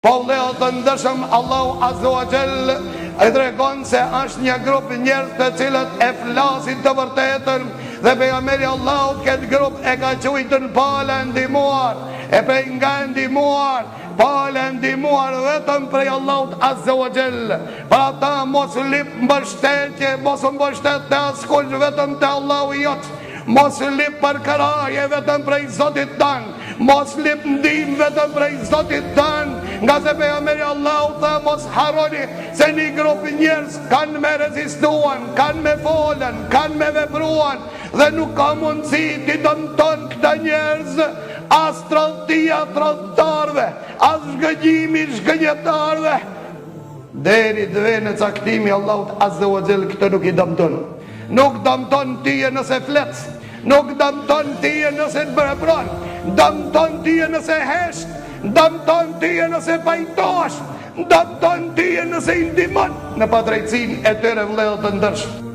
Po vëllezër të ndërshëm, Allahu Azza wa Jall e tregon se është një grup njerëz të cilët e flasin të vërtetën dhe pejgamberi Allahut këtë grup e ka quajtur pala ndihmuar, e prej nga ndihmuar, pala ndihmuar vetëm prej Allahut Azza wa Jall. Pra ata mos lip mbështetje, mos mbështet të askush, vetëm te Allahu jot. Mos lip për karaje vetëm prej Zotit tanë, mos lip ndim vetëm prej Zotit tanë, nga se pejgamberi Allahu tha mos harroni se një grup njerëz kanë me rezistuan, kanë me folën, kanë me vepruan dhe nuk ka mundësi t'i dëmton këta njerëz as tradhtia tradhtarëve, as zhgënjimi zhgënjetarëve, deri të vjen në caktimi Allahut Azza wa Jall këtë nuk i dëmton. Nuk dëmton tije nëse flet, nuk dëmton tije nëse të bërepron, dëmton tije nëse hesht, dëmton tije nëse pajtosh, dëmton tije nëse i ndihmon në padrejtësinë e tyre vëllezër të ndershëm.